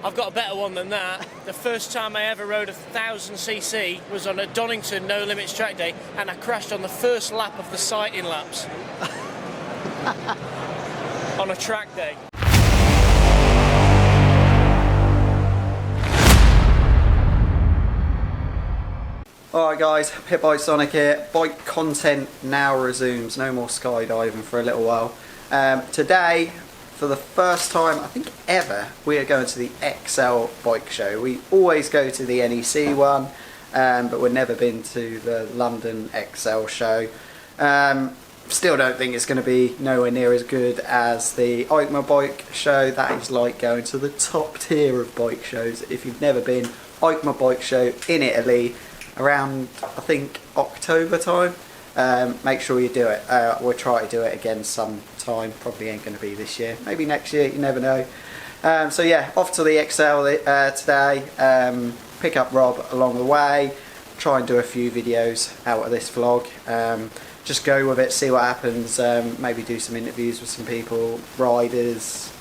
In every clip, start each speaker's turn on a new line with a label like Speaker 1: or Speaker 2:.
Speaker 1: I've got a better one than that. The first time I ever rode a 1000cc was on a Donington No Limits track day, and I crashed on the first lap of the sighting laps. On a track day.
Speaker 2: Alright guys, Pitbikesonic here. Bike content now resumes. No more skydiving for a little while. Today, for the first time I think ever, we are going to the XL bike show. We always go to the NEC one, but we've never been to the London XL show. Still don't think it's going to be nowhere near as good as the Hickman bike show. That is like going to the top tier of bike shows. If you've never been, Hickman bike show in Italy, around I think October time. Make sure you do it. We'll try to do it again sometime. Probably ain't going to be this year, maybe next year, you never know. So yeah, off to the XL today. Pick up Rob along the way, try and do a few videos out of this vlog. Just go with it, see what happens. Maybe do some interviews with some people, riders,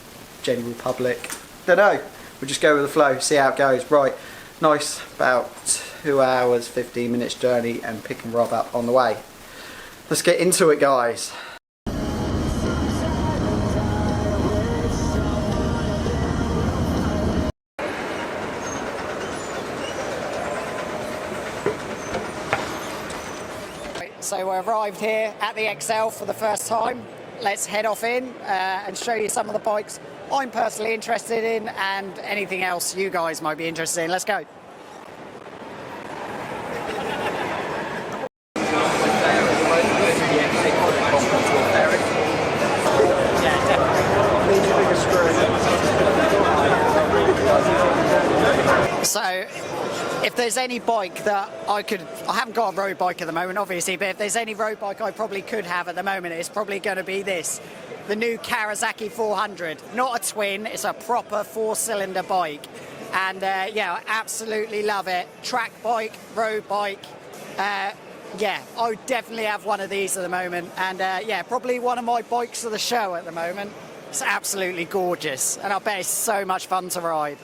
Speaker 2: general public, don't know. We'll just go with the flow, see how it goes. Right, nice, about 2 hours 15 minutes journey, and picking Rob up on the way. Let's get into it, guys. So we arrived here at the XL for the first time. Let's head off in and show you some of the bikes I'm personally interested in and anything else you guys might be interested in. Let's go. So, if there's any bike that I haven't got a road bike at the moment, obviously, but if there's any road bike I probably could have at the moment, it's probably going to be this, the new Kawasaki 400. Not a twin, it's a proper 4-cylinder bike. And yeah, I absolutely love it. Track bike, road bike. Yeah, I would definitely have one of these at the moment. And yeah, probably one of my bikes of the show at the moment. It's absolutely gorgeous, and I bet it's so much fun to ride.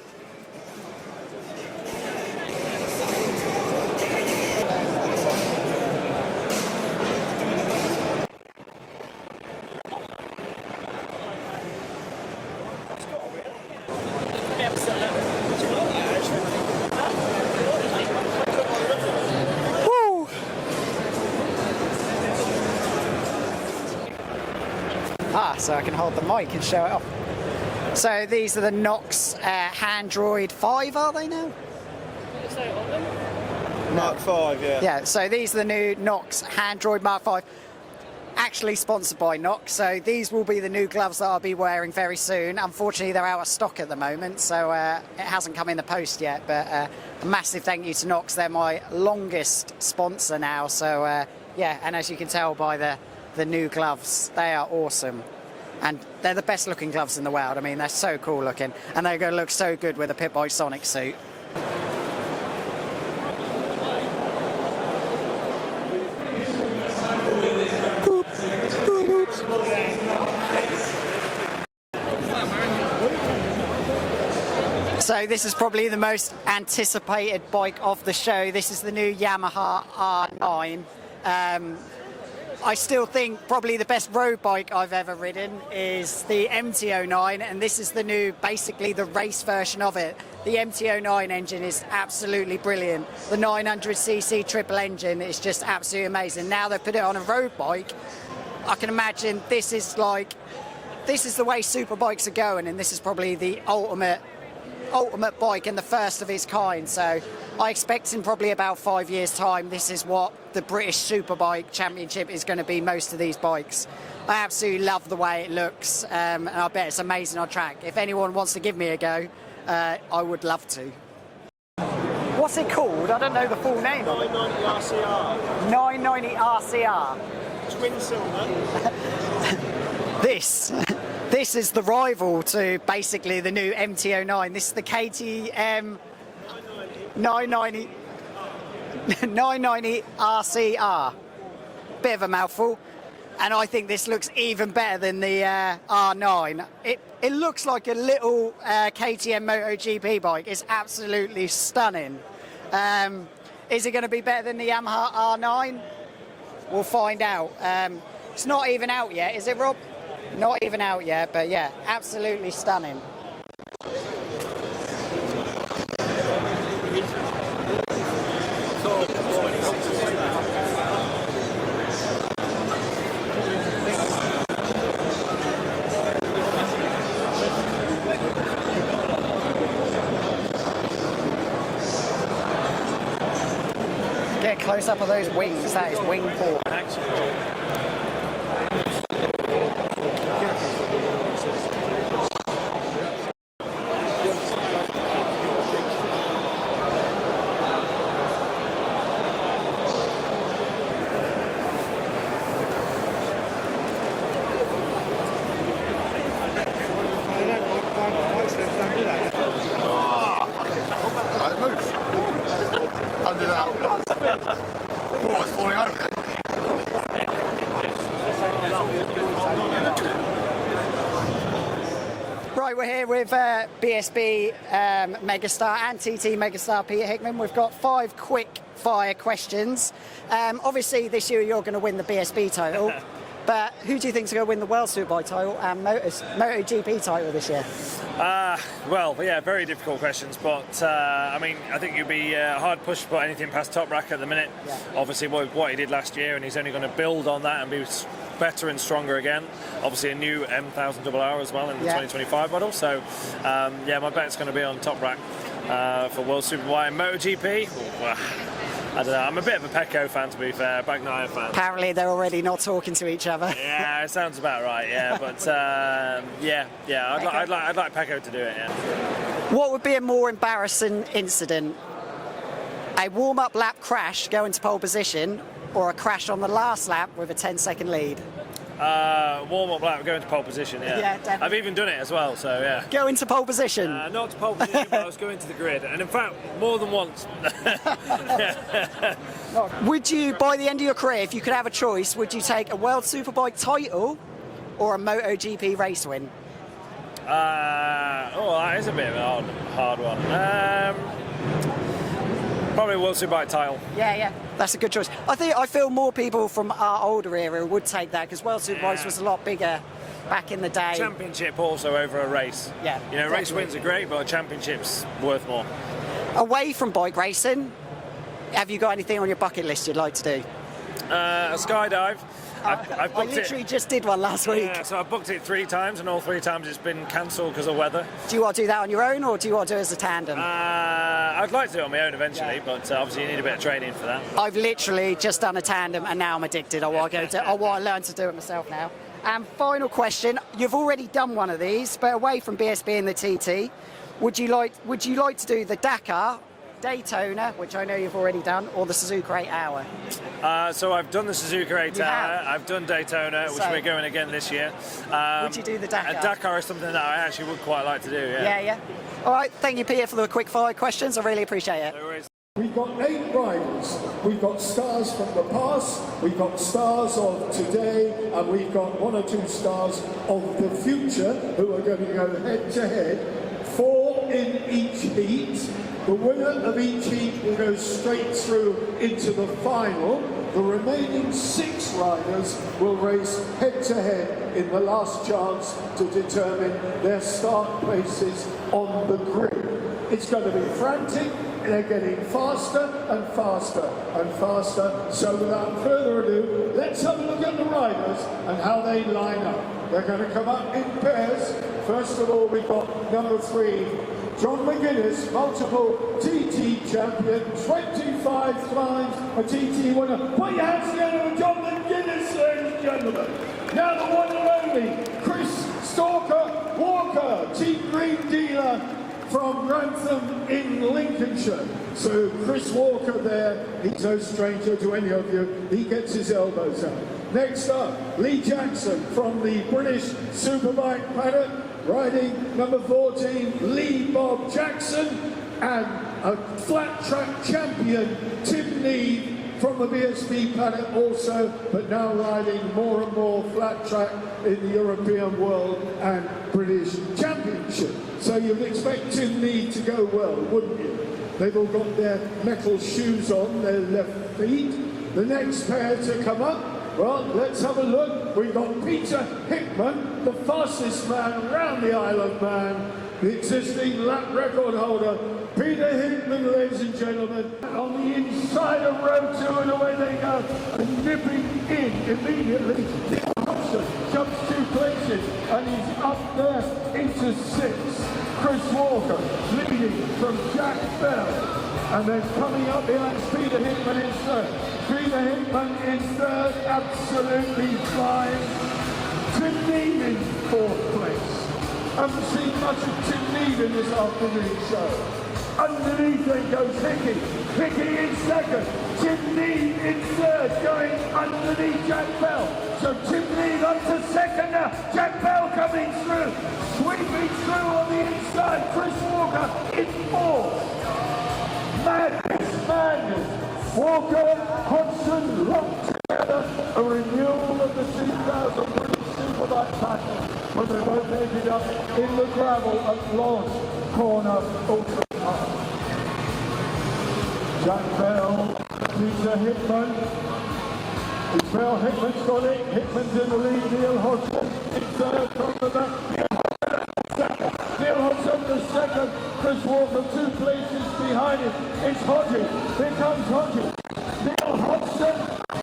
Speaker 2: So I can hold the mic and show it off. So these are the Nox Handroid 5, are they now?
Speaker 3: Mark 5, yeah.
Speaker 2: Yeah, so these are the new Nox Handroid Mark 5. Actually sponsored by Nox, so these will be the new gloves that I'll be wearing very soon. Unfortunately, they're out of stock at the moment, so it hasn't come in the post yet, but a massive thank you to Nox. They're my longest sponsor now, so yeah, and as you can tell by the new gloves, they are awesome. And they're the best looking gloves in the world. I mean, they're so cool looking, and they're going to look so good with a Pitbikesonic suit. So this is probably the most anticipated bike of the show. This is the new Yamaha R9. I still think probably the best road bike I've ever ridden is the MT-09, and this is the new, basically the race version of it. The MT-09 engine is absolutely brilliant. The 900cc triple engine is just absolutely amazing. Now they've put it on a road bike, I can imagine this is the way super bikes are going, and this is probably the ultimate bike and the first of its kind. So I expect in probably about 5 years' time, this is what the British Superbike Championship is going to be, most of these bikes. I absolutely love the way it looks, and I bet it's amazing on track. If anyone wants to give me a go, I would love to. What's it called? I don't know the full name of it.
Speaker 3: 990 RCR.
Speaker 2: 990 RCR.
Speaker 3: Twin cylinder.
Speaker 2: This is the rival to basically the new MT-09. This is the KTM 990 RCR. Bit of a mouthful. And I think this looks even better than the R9. it looks like a little KTM MotoGP bike. It's absolutely stunning. Is it going to be better than the Yamaha R9? We'll find out. It's not even out yet, is it, Rob? Not even out yet, but yeah, absolutely stunning. Get close up of those wings. That is wing port. Right, we're here with BSB megastar and TT megastar Peter Hickman. We've got 5 quick fire questions. Obviously this year you're going to win the BSB title, but who do you think is going to win the World Superbike title and MotoGP title this year?
Speaker 4: Well, yeah, very difficult questions, but I mean, I think you'd be hard pushed to put anything past Top Rack at the minute. Yeah. Obviously, what he did last year, and he's only going to build on that and be better and stronger again. Obviously, a new M1000RR as well in the 2025 model. So, yeah, my bet's going to be on Top Rack for World Superbike and MotoGP. I don't know, I'm a bit of a Pecco fan, to be fair, Bagnaia fan.
Speaker 2: Apparently they're already not talking to each other.
Speaker 4: Yeah, it sounds about right, yeah, but I'd like Pecco to do it, yeah.
Speaker 2: What would be a more embarrassing incident? A warm-up lap crash going to pole position, or a crash on the last lap with a 10-second lead?
Speaker 4: Warm-up lap, going to pole position, yeah.
Speaker 2: Yeah, definitely.
Speaker 4: I've even done it as well, so yeah.
Speaker 2: Going to pole position?
Speaker 4: Not to pole position, but I was going to the grid, and in fact, more than once.
Speaker 2: Would you, by the end of your career, if you could have a choice, would you take a World Superbike title or a MotoGP race win?
Speaker 4: That is a bit of a hard one. Probably World Superbike title.
Speaker 2: Yeah, that's a good choice. I feel more people from our older era would take that, because World Superbikes was a lot bigger back in the day.
Speaker 4: Championship also over a race.
Speaker 2: Yeah,
Speaker 4: you know, race wins are great, but a championship's worth more.
Speaker 2: Away from bike racing, have you got anything on your bucket list you'd like to do?
Speaker 4: A skydive.
Speaker 2: I literally just did one last week.
Speaker 4: Yeah, so I booked it 3 times, and all 3 times it's been cancelled because of weather.
Speaker 2: Do you want to do that on your own, or do you want to do it as a tandem?
Speaker 4: I'd like to do it on my own eventually, but obviously you need a bit of training for that.
Speaker 2: I've literally just done a tandem, and now I'm addicted. I want to learn to do it myself now. And final question: you've already done one of these, but away from BSB and the TT, would you like to do the Dakar, Daytona, which I know you've already done, or the Suzuka 8 Hour?
Speaker 4: So I've done the Suzuka 8 Hour, I've done Daytona, which we're going again this year.
Speaker 2: Would you do the Dakar?
Speaker 4: Dakar is something that I actually would quite like to do, yeah.
Speaker 2: Yeah. All right, thank you, Peter, for the quick fire questions. I really appreciate it.
Speaker 4: No worries.
Speaker 5: We've got 8 riders. We've got stars from the past, we've got stars of today, and we've got 1 or 2 stars of the future who are going to go head to head, 4 in each heat. The winner of each heat will go straight through into the final. The remaining 6 riders will race head to head in the last chance to determine their start places on the grid. It's going to be frantic. They're getting faster and faster and faster. So without further ado, let's have a look at the riders and how they line up. They're going to come up in pairs. First of all, we've got number 3, John McGuinness, multiple TT champion, 25 times a TT winner. Put your hands together for John McGuinness, ladies and gentlemen. Now the one and only Chris Stalker Walker, Team Green Dealer from Grantham in Lincolnshire. So Chris Walker there, he's no stranger to any of you. He gets his elbows out. Next up, Lee Jackson from the British Superbike paddock, riding number 14, Lee Bob Jackson, and a flat track champion, Tim Neave from the BSB planet also, but now riding more and more flat track in the European World and British Championship. So you'd expect Tim Need to go well, wouldn't you? They've all got their metal shoes on their left feet. The next pair to come up, well, let's have a look. We've got Peter Hickman, the fastest man around the Isle of Man, the existing lap record holder. Peter Hickman, ladies and gentlemen, on the inside of row 2, and away they go, and nipping in immediately. Nick Hobson jumps 2 places, and he's up there into 6th. Chris Walker leading from Jack Bell. And then coming up behind Peter Hickman in 3rd. Peter Hickman in 3rd, absolutely flying. Tim Need in 4th place. Haven't seen much of Tim Need in this afternoon show. Underneath then goes Hickey. Hickey in 2nd. Tim Need in 3rd, going underneath Jack Bell. So Tim Need up to 2nd now. Jack Bell coming through. Sweeping through on the inside. Chris Walker in 4th. Madness. Walker, Hodgson locked together a renewal of the 2000 British Superbike pattern when they both ended up in the gravel at Lodge Corner Ultra Park. Jack Bell, Peter Hickman. It's Bell, Hickman's got it. Hickman's in the lead. Neil Hodgson in 3rd from the back. Neil Hodgson the 2nd. Chris Walker 2 places behind him. It's Hodges. Here comes Hodges. Neil Hodgson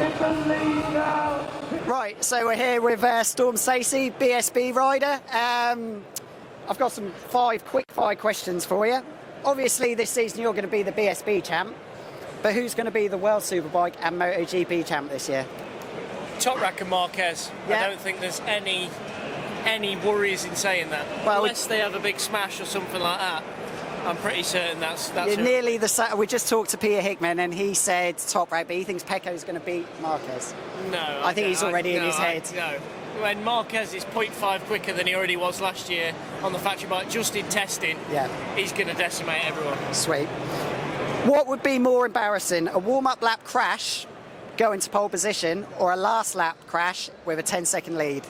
Speaker 5: in the lead now.
Speaker 2: Right, so we're here with Storm Stacey, BSB rider. I've got some quick fire questions for you. Obviously this season you're going to be the BSB champ, but who's going to be the World Superbike and MotoGP champ this year?
Speaker 1: Top Rack and Marquez.
Speaker 2: Yeah.
Speaker 1: I don't think there's any worries in saying that.
Speaker 2: Well,
Speaker 1: unless they have a big smash or something like that. I'm pretty certain that's
Speaker 2: You're nearly the. We just talked to Peter Hickman and he said Top Rack, but he thinks Pecco's going to beat Marquez.
Speaker 1: No,
Speaker 2: I think he's already in his head.
Speaker 1: No, when Marquez is 0.5 quicker than he already was last year on the factory bike, just in testing,
Speaker 2: yeah,
Speaker 1: he's going to decimate everyone.
Speaker 2: Sweet. What would be more embarrassing, a warm-up lap crash going to pole position or a last lap crash with a 10-second lead?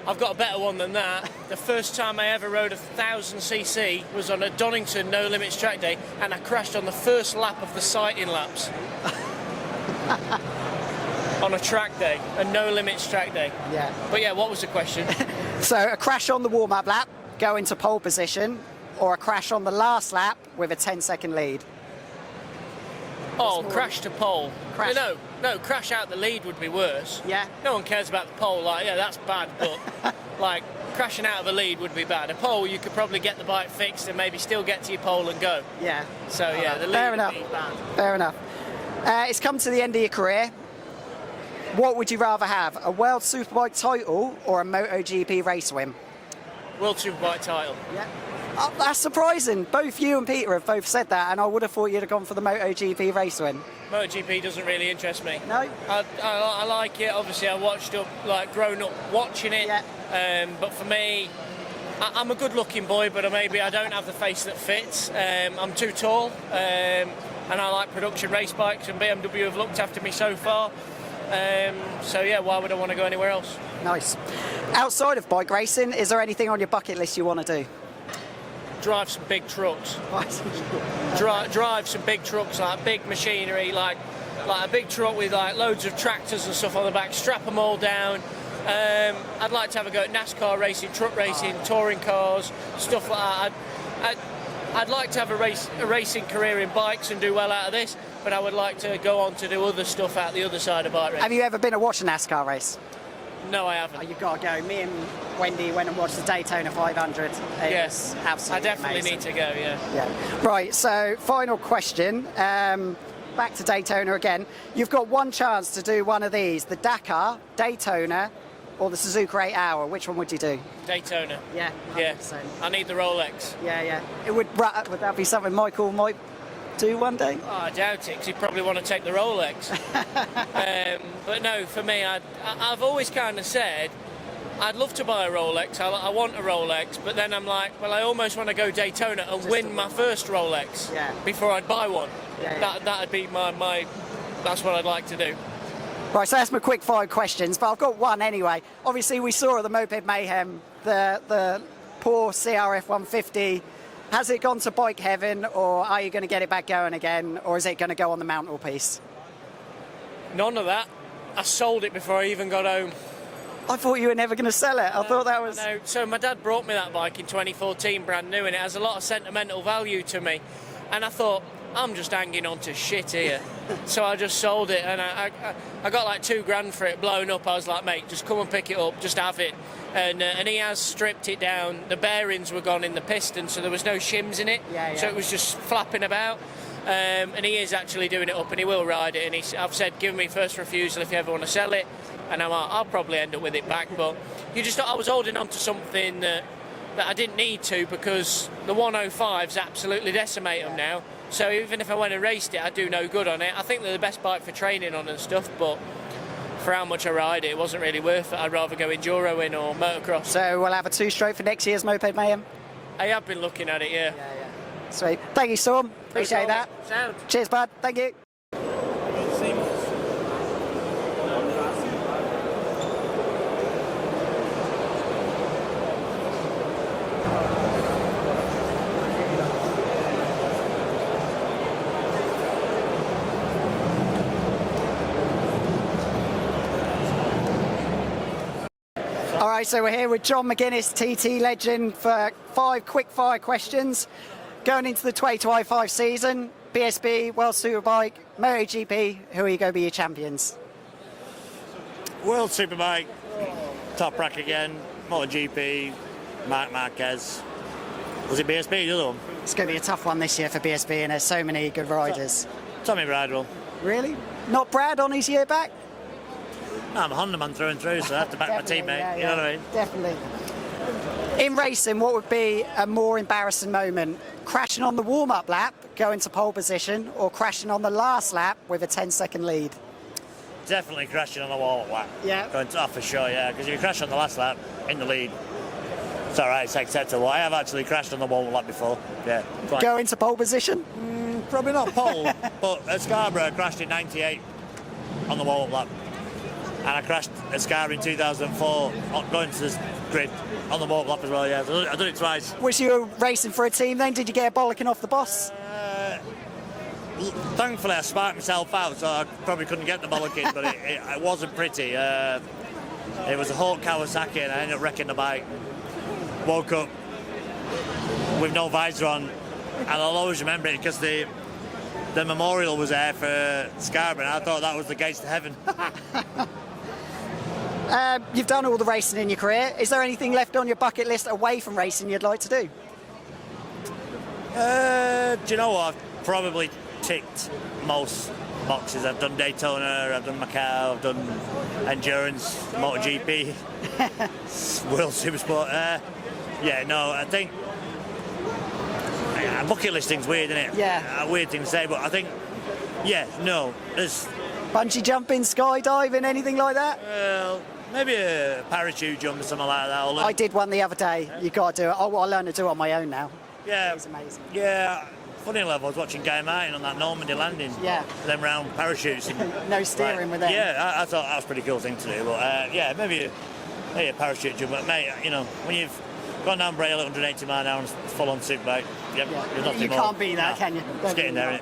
Speaker 1: I've got a better one than that. The first time I ever rode a 1000cc was on a Donington No Limits track day, and I crashed on the first lap of the sighting laps. On a track day, a No Limits track day.
Speaker 2: Yeah.
Speaker 1: But yeah, what was the question?
Speaker 2: So a crash on the warm-up lap, going to pole position, or a crash on the last lap with a 10-second lead?
Speaker 1: Oh, crash to pole.
Speaker 2: Crash.
Speaker 1: No, crash out the lead would be worse.
Speaker 2: Yeah.
Speaker 1: No one cares about the pole. Like, yeah, that's bad, but like crashing out of a lead would be bad. A pole, you could probably get the bike fixed and maybe still get to your pole and go.
Speaker 2: Yeah.
Speaker 1: So yeah, the lead
Speaker 2: Fair
Speaker 1: would
Speaker 2: enough.
Speaker 1: be bad.
Speaker 2: Fair enough. It's come to the end of your career. What would you rather have, a World Superbike title or a MotoGP race win?
Speaker 1: World Superbike title.
Speaker 2: Yeah. Oh, that's surprising. Both you and Peter have both said that, and I would have thought you'd have gone for the MotoGP race win.
Speaker 1: MotoGP doesn't really interest me.
Speaker 2: No?
Speaker 1: I like it. Obviously, I watched up, like, grown up watching it.
Speaker 2: Yeah.
Speaker 1: But for me, I'm a good-looking boy, but maybe I don't have the face that fits. I'm too tall, and I like production race bikes, and BMW have looked after me so far. So yeah, why would I want to go anywhere else?
Speaker 2: Nice. Outside of bike racing, is there anything on your bucket list you want to do?
Speaker 1: Drive some big trucks. Drive some big trucks, like big machinery, like a big truck with like loads of tractors and stuff on the back. Strap them all down. I'd like to have a go at NASCAR racing, truck racing, touring cars, stuff like that. I'd like to have a racing career in bikes and do well out of this, but I would like to go on to do other stuff out the other side of bike racing.
Speaker 2: Have you ever been to watch a NASCAR race?
Speaker 1: No, I haven't.
Speaker 2: Oh, you've got to go. Me and Wendy went and watched the Daytona 500.
Speaker 1: Yes,
Speaker 2: absolutely
Speaker 1: I definitely
Speaker 2: amazing.
Speaker 1: need to go,
Speaker 2: Yeah. Right, so final question. Back to Daytona again. You've got one chance to do one of these, the Dakar, Daytona, or the Suzuka 8 Hour. Which one would you do?
Speaker 1: Daytona.
Speaker 2: Yeah, 100%.
Speaker 1: Yeah. I need the Rolex.
Speaker 2: Yeah. Would that be something Michael might do one day?
Speaker 1: Oh, I doubt it, because he'd probably want to take the Rolex. But no, for me, I've always kind of said, I'd love to buy a Rolex. I want a Rolex, but then I'm like, well, I almost want to go Daytona and win my first Rolex before I'd buy one.
Speaker 2: Yeah.
Speaker 1: That'd be my that's what I'd like to do.
Speaker 6: Right, so that's my quick fire questions, but I've got one anyway. Obviously, we saw at the Moped Mayhem the poor CRF 150. Has it gone to bike heaven, or are you going to get it back going again, or is it going to go on the mantelpiece?
Speaker 1: None of that. I sold it before I even got home.
Speaker 6: I thought you were never going to sell it. I thought that was...
Speaker 1: No, so my dad brought me that bike in 2014, brand new, and it has a lot of sentimental value to me. And I thought, I'm just hanging on to shit here. So I just sold it, and I got like $2,000 for it, blown up. I was like, mate, just come and pick it up, just have it. And he has stripped it down. The bearings were gone in the piston, so there was no shims in it. So it was just flapping about. And he is actually doing it up, and he will ride it. And I've said, give me first refusal if you ever want to sell it. And I'll probably end up with it back. But I was holding on to something that I didn't need to, because the 105s absolutely decimate them now. So even if I went and raced it, I'd do no good on it. I think they're the best bike for training on and stuff, but for how much I ride it, it wasn't really worth it. I'd rather go enduroing or motocross.
Speaker 6: So we'll have a 2-stroke for next year's Moped Mayhem?
Speaker 1: I have been looking at it, yeah.
Speaker 6: Sweet. Thank you, Storm. Appreciate that.
Speaker 1: Sound.
Speaker 6: Cheers, bud. Thank you. All right, so we're here with John McGuinness, TT legend, for 5 quick fire questions. Going into the 2025 season, BSB, World Superbike, MotoGP, who are you going to be your champions?
Speaker 7: World Superbike, Top Rack again, MotoGP, Marc Marquez. Was it BSB, the other one?
Speaker 6: It's going to be a tough one this year for BSB, and there's so many good riders.
Speaker 7: Tommy Bridewell.
Speaker 6: Really? Not Brad on his year back?
Speaker 7: No, I'm a Honda man through and through, so I have to back my teammate, you know what I mean?
Speaker 6: Definitely. In racing, what would be a more embarrassing moment? Crashing on the warm-up lap, going to pole position, or crashing on the last lap with a 10-second lead?
Speaker 7: Definitely crashing on the wall lap.
Speaker 6: Yeah.
Speaker 7: Going to, for sure, yeah, because if you crash on the last lap, in the lead, it's all right, it's acceptable. I have actually crashed on the wall lap before, yeah. Fine.
Speaker 6: Go into pole position?
Speaker 7: Probably not pole, but at Scarborough, I crashed in 98 on the wall lap. And I crashed at Scarborough in 2004, going to the grid on the wall lap as well, yeah. I've done it twice.
Speaker 6: Was you racing for a team then? Did you get a bollocking off the boss?
Speaker 7: Thankfully, I sparked myself out, so I probably couldn't get the bollocking, but it wasn't pretty. It was a Hawk Kawasaki, and I ended up wrecking the bike. Woke up with no visor on, and I'll always remember it because the memorial was there for Scarborough, and I thought that was the gates to heaven.
Speaker 6: You've done all the racing in your career. Is there anything left on your bucket list away from racing you'd like to do?
Speaker 7: Do you know what? I've probably ticked most boxes. I've done Daytona, I've done Macau, I've done Endurance, MotoGP, World Supersport. Yeah, no, I think bucket listing's weird, isn't it?
Speaker 6: Yeah.
Speaker 7: A weird thing to say, but I think, yeah, no, there's...
Speaker 6: Bungee jumping, skydiving, anything like that?
Speaker 7: Well, maybe a parachute jump or something like that.
Speaker 6: I did one the other day. You got to do it. I learned to do it on my own now.
Speaker 7: Yeah.
Speaker 6: It was amazing.
Speaker 7: Yeah. Funny enough, I was watching Guy Martin on that Normandy landing.
Speaker 6: Yeah.
Speaker 7: Them round parachutes.
Speaker 6: No steering with them.
Speaker 7: Yeah, I thought that was a pretty cool thing to do. But yeah, maybe a parachute jump. But mate, you know, when you've gone down Braille at 180 mile an hour and full on superbike, there's nothing
Speaker 6: you
Speaker 7: more.
Speaker 6: can't beat that, can you?
Speaker 7: Just getting there,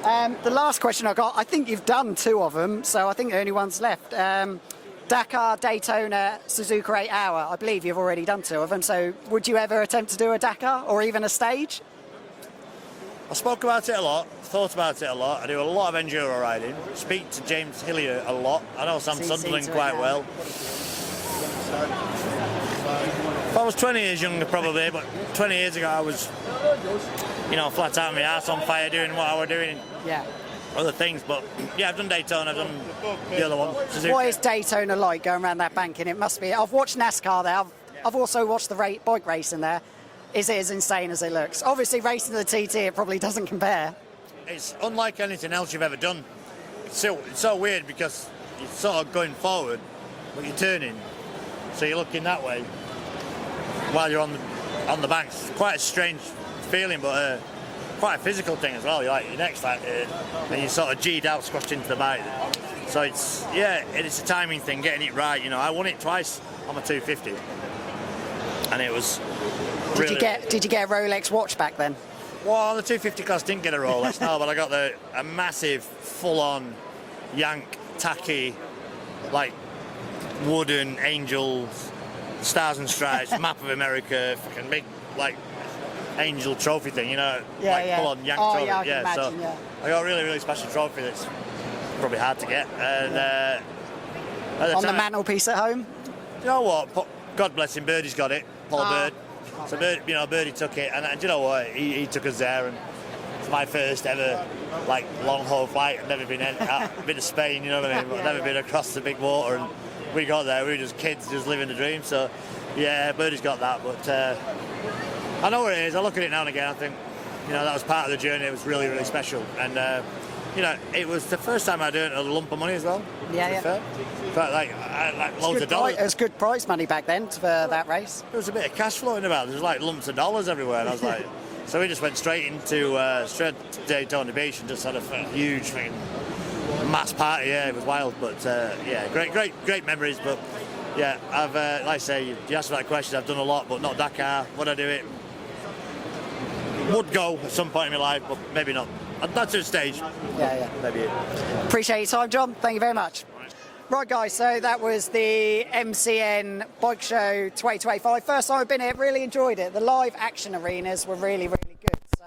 Speaker 7: innit?
Speaker 6: The last question I got, I think you've done 2 of them, so I think the only one's left. Dakar, Daytona, Suzuka 8 Hour. I believe you've already done 2 of them, so would you ever attempt to do a Dakar or even a stage?
Speaker 7: I spoke about it a lot, thought about it a lot. I do a lot of enduro riding, speak to James Hillier a lot. I know Sam Sunderland quite well. If I was 20 years younger probably, but 20 years ago I was, you know, flat out my ass on fire doing what I was doing.
Speaker 6: Yeah.
Speaker 7: Other things, but yeah, I've done Daytona, I've done the other one. Suzuka.
Speaker 6: What is Daytona like going around that banking? It must be. I've watched NASCAR there. I've also watched the bike racing there. Is it as insane as it looks? Obviously, racing the TT, it probably doesn't compare.
Speaker 7: It's unlike anything else you've ever done. It's so weird because you're sort of going forward, but you're turning, so you're looking that way while you're on the banks. It's quite a strange feeling, but quite a physical thing as well. You're like, your neck's like, and you're sort of G'd out, squashed into the bike. So it's, yeah, it's a timing thing, getting it right. You know, I won it twice on my 250, and it was.
Speaker 6: Did you get a Rolex watch back then?
Speaker 7: Well, on the 250 class, didn't get a Rolex, no, but I got a massive, full-on, yank, tacky, like wooden angels, stars and stripes, map of America, fucking big, like angel trophy thing, you know, full-on yank trophy.
Speaker 6: Yeah, I can imagine,
Speaker 7: so I got a really, really special trophy that's probably hard to get. And
Speaker 6: on the mantelpiece at home.
Speaker 7: You know what? God bless him, Birdie's got it. Paul Bird. So Birdie took it, and you know what? He took us there, and it's my first ever like long haul flight. I've never been to Spain, you know what I mean? I've never been across the big water, and we got there. We were just kids, just living the dream. So yeah, Birdie's got that, but I know where it is. I look at it now and again. I think, you know, that was part of the journey. It was really, really special, and you know, it was the first time I'd earned a lump of money as well.
Speaker 6: Yeah.
Speaker 7: But like loads of dollars.
Speaker 6: It was good prize money back then for that race.
Speaker 7: There was a bit of cash flowing about. There was like lumps of dollars everywhere, and I was like, so we just went straight to Daytona Beach and just had a huge thing, mass party. Yeah, it was wild, but yeah, great memories. But yeah, I've like I say, you asked me that question. I've done a lot, but not Dakar. Would I do it? Would go at some point in my life, but maybe not. That's at a stage.
Speaker 6: Yeah.
Speaker 7: Maybe.
Speaker 6: Appreciate your time, John. Thank you very much. Right, guys, so that was the MCN Bike Show 2025. First time I've been here, really enjoyed it. The live action arenas were really, really good. So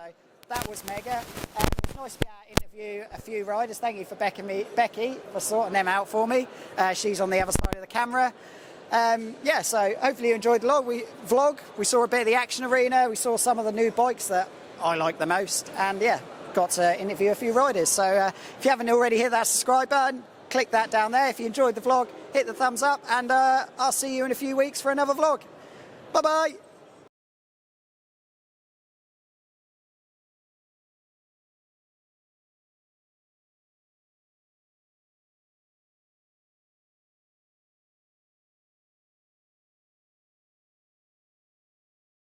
Speaker 6: that was mega. It was nice to be able to interview a few riders. Thank you for Becky for sorting them out for me. She's on the other side of the camera. Yeah, so hopefully you enjoyed the vlog. We saw a bit of the action arena. We saw some of the new bikes that I like the most. And yeah, got to interview a few riders. So if you haven't already hit that subscribe button, click that down there. If you enjoyed the vlog, hit the thumbs up, and I'll see you in a few weeks for another vlog. Bye-bye.